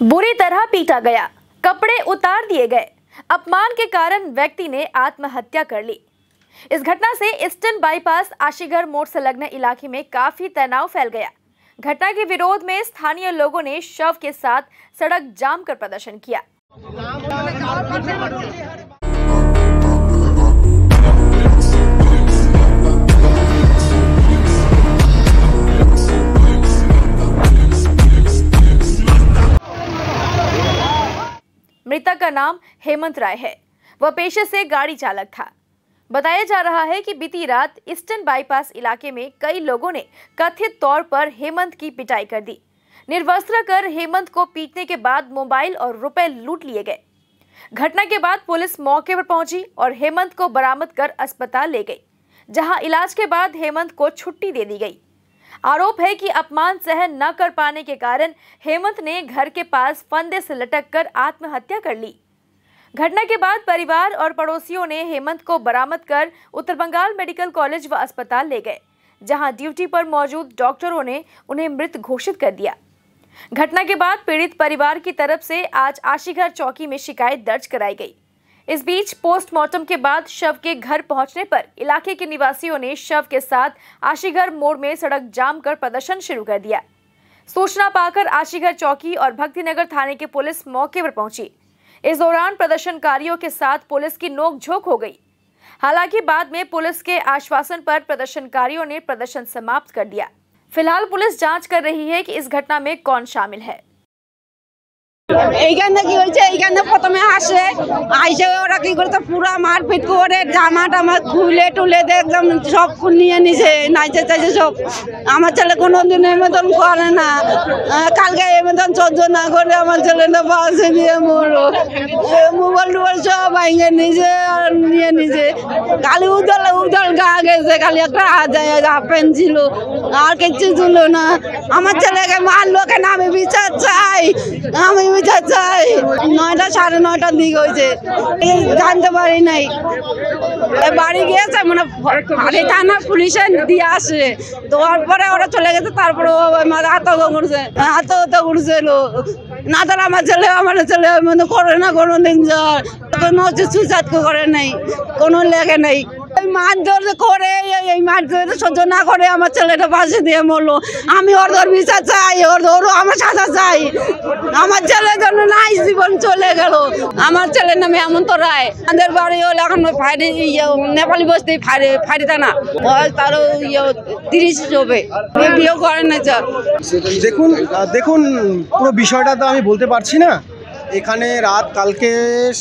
बुरी तरह पीटा गया, कपड़े उतार दिए गए। अपमान के कारण व्यक्ति ने आत्महत्या कर ली। इस घटना से ईस्टर्न बाईपास आशीगढ़ मोड़ संलग्न इलाके में काफी तनाव फैल गया। घटना के विरोध में स्थानीय लोगों ने शव के साथ सड़क जाम कर प्रदर्शन किया। मृतक का नाम हेमंत राय है। वह पेशे से गाड़ी चालक था। बताया जा रहा है कि बीती रात ईस्टर्न बाईपास इलाके में कई लोगों ने कथित तौर पर हेमंत की पिटाई कर दी। निर्वस्त्र कर हेमंत को पीटने के बाद मोबाइल और रुपए लूट लिए गए। घटना के बाद पुलिस मौके पर पहुंची और हेमंत को बरामद कर अस्पताल ले गई, जहां इलाज के बाद हेमंत को छुट्टी दे दी गई। आरोप है कि अपमान सहन न कर पाने के कारण हेमंत ने घर के पास फंदे से लटककर आत्महत्या कर ली। घटना के बाद परिवार और पड़ोसियों ने हेमंत को बरामद कर उत्तर बंगाल मेडिकल कॉलेज व अस्पताल ले गए, जहां ड्यूटी पर मौजूद डॉक्टरों ने उन्हें मृत घोषित कर दिया। घटना के बाद पीड़ित परिवार की तरफ से आज आशीगढ़ चौकी में शिकायत दर्ज कराई गई। इस बीच पोस्टमार्टम के बाद शव के घर पहुंचने पर इलाके के निवासियों ने शव के साथ आशीगढ़ मोड़ में सड़क जाम कर प्रदर्शन शुरू कर दिया। सूचना पाकर आशीगढ़ चौकी और भक्तिनगर थाने की पुलिस मौके पर पहुंची। इस दौरान प्रदर्शनकारियों के साथ पुलिस की नोकझोंक हो गई। हालांकि बाद में पुलिस के आश्वासन पर प्रदर्शनकारियों ने प्रदर्शन समाप्त कर दिया। फिलहाल पुलिस जांच कर रही है कि इस घटना में कौन शामिल है। प्रथमे आसे आइसे ওরা কি করতে পুরো মারপিট করে জামা টামা খুলে টুলে একদম সব নিয়ে নিছে নাইতে চাইছে সব। আমার ছেলে কোনোদিন এমন করে না, কালকে এমন সহ্য না করে আমার ছেলেটা বাসে দিয়ে মরলো। মোবাইল টোবাইল সব ভাঙে নিছে আর নিয়ে নিছে। খালি উদল উদল গা গেছে, খালি একটা হাফ প্যান্ট ছিল আর কিছু ছিল না। আমার ছেলেকে মারলো কেন? আমি বিচার চাই, আমি বিচার চাই। 9টা সাড়ে 9টার দিকে হয়েছে, জানতে পারি নাই। বাড়ি গিয়েছে মানে আগে থানা পুলিশে দিয়ে আসে, দেওয়ার পরে ওরা চলে গেছে। তারপরে আত্মহত্যা করছে, আত্মহত্যা করছিল। না তাহলে আমার ছেলে মানে করে না কোনোদিন, কোনো সুইসাইড করে নাই, কোনো লেগে নাই। মারধর করে এই মারধর সহ্য না করে আমার ছেলেটা পাশে দিয়ে মরলো। আমি ওর বিচার চাই, ওরও আমার সাজা চাই। আমার ছেলের জন্য নাই জীবন চলে গেল। আমার ছেলের নামে হেমন্ত রায়। আমাদের বাড়ি হলো এখন নেপালি বস্তি ফাঁড়িতে না, বয়স তারও 30 হবে, বিয়ে করে না। দেখুন পুরো বিষয়টা তো আমি বলতে পারছি না। এখানে রাত কালকে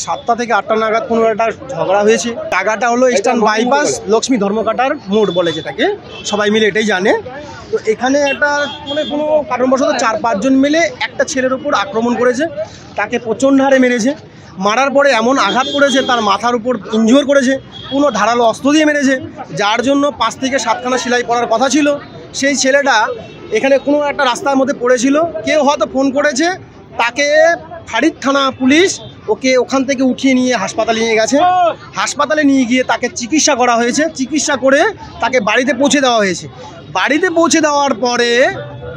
7টা থেকে 8টা নাগাদ কোনো একটা ঝগড়া হয়েছে। জায়গাটা হলো ইস্টার্ন বাইপাস লক্ষ্মী ধর্মকাটার মোড় বলে, যেটাকে সবাই মিলে এটাই জানে। তো এখানে একটা মানে কোনো কারণবশত 4-5 জন মিলে একটা ছেলের উপর আক্রমণ করেছে, তাকে প্রচণ্ড হারে মেরেছে। মারার পরে এমন আঘাত করেছে, তার মাথার উপর ইনজিওর করেছে, কোনো ধারালো অস্ত্র দিয়ে মেরেছে, যার জন্য 5 থেকে 7খানা সেলাই পড়ার কথা ছিল। সেই ছেলেটা এখানে কোনো একটা রাস্তার মধ্যে পড়েছিল, কেউ হয়তো ফোন করেছে, তাকে ফাঁড়ির থানা পুলিশ ওকে ওখান থেকে উঠিয়ে নিয়ে হাসপাতালে নিয়ে গেছে। হাসপাতালে নিয়ে গিয়ে তাকে চিকিৎসা করা হয়েছে। চিকিৎসা করে তাকে বাড়িতে পৌঁছে দেওয়া হয়েছে। বাড়িতে পৌঁছে দেওয়ার পরে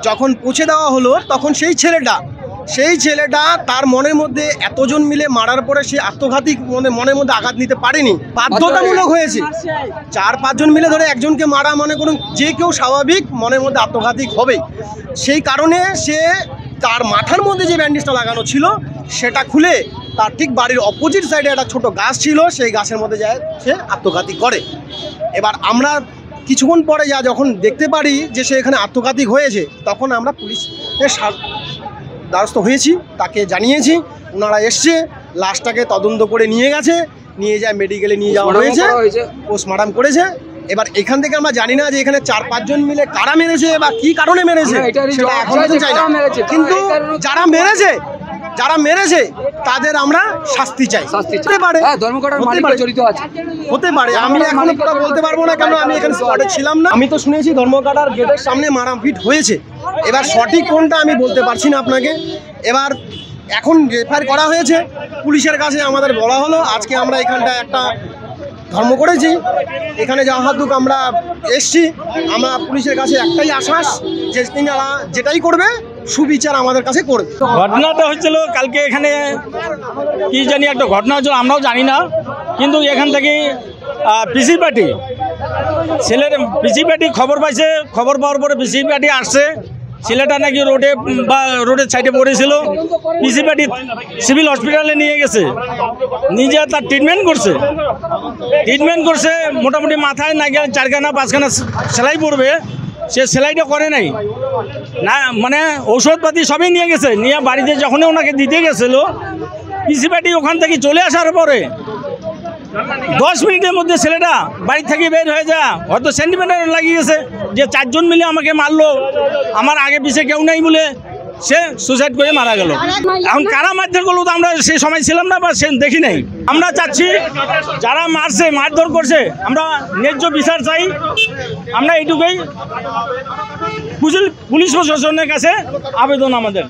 যখন পৌঁছে দেওয়া হলো, তখন সেই ছেলেটা তার মনের মধ্যে এতজন মিলে মারার পরে সে আত্মঘাতী মনের মধ্যে আঘাত নিতে পারেনি, বাধ্যতামূলক হয়েছে। 4-5 জন মিলে ধরে একজনকে মারা, মনে করুন যে কেউ স্বাভাবিক মনের মধ্যে আত্মঘাতী হবে। সেই কারণে সে তার মাথার মধ্যে যে ব্যান্ডেজটা লাগানো ছিল সেটা খুলে তার ঠিক বাড়ির অপোজিট সাইডে একটা ছোট গাছ ছিল, সেই গাছের মধ্যে যায় সে আত্মঘাতী করে। এবার আমরা কিছুক্ষণ পরে যখন দেখতে পারি যে সে এখানে আত্মঘাতী হয়েছে, তখন আমরা পুলিশের দ্বারস্থ হয়েছি, তাকে জানিয়েছি। ওনারা এসছে, লাশটাকে তদন্ত করে নিয়ে গেছে, নিয়ে যায় মেডিকেলে নিয়ে যাওয়া হয়েছে, পোস্টমর্টম করেছে। এবার এখান থেকে আমরা জানি না যে এখানে 4-5 জন মিলে কারা মেরেছে বা কি কারণে মেরেছে, সেটা এখন চাই না। কিন্তু যারা মেরেছে তাদের আমরা শাস্তি চাই। হতে পারে, আমি এখন পুরো বলতে পারবো না, কেন আমি এখানে স্পটে ছিলাম না। আমি তো শুনেছি ধর্মকাটার গেটের সামনে মারাপিট হয়েছে, এবার সঠিক কোনটা আমি বলতে পারছি না আপনাকে। এবার এখন এফআইআর করা হয়েছে, পুলিশের কাছে আমাদের বলা হলো আজকে আমরা এখানটায় একটা ধর্ম করেছি, এখানে যা হাতুক আমরা এসছি। আমরা পুলিশের কাছে একটাই আশ্বাস যে তিনারা যেটাই করবে সুবিচার আমাদের কাছে করবে। ঘটনাটা হচ্ছিল কালকে এখানে কি জানি একটা ঘটনা হচ্ছিল, আমরাও জানি না, কিন্তু এখান থেকে পিসি পার্টি ছেলের পিসি পার্টি খবর পাইছে, খবর পাওয়ার পরে পিসি পার্টি আসছে, ছেলেটা নাকি রোডে বা রোডের সাইডে পড়েছিল, পিসি পার্টি সিভিল হসপিটালে নিয়ে গেছে, নিজে তার ট্রিটমেন্ট করছে, মোটামুটি মাথায় নাকি 4খানা 5খানা সেলাই পড়বে, সে সেলাইটা করে নাই না, মানে ঔষধপাতি সবই নিয়ে গেছে, নিয়ে বাড়িতে যখনই ওনাকে দিতে গেছিল পিসি পার্টি ওখান থেকে চলে আসার পরে 10 মিনিটের মধ্যে ছেলেটা বাড়ি থেকে বের হয়ে যা, হয়তো সেন্টিমেন্টাল লাগিয়ে গেছে যে 4 জন মিলে আমাকে মারলো, আমার আগে পিছিয়ে কেউ নাই বলে সে সুসাইড করে মারা গেল। এখন কারা মারধর করলো তো আমরা সেই সময় ছিলাম না বা সে দেখি নাই। আমরা চাচ্ছি যারা মারছে মারধর করছে আমরা ন্যায্য বিচার চাই, আমরা এইটুকুই পুলিশ প্রশাসনের কাছে আবেদন আমাদের।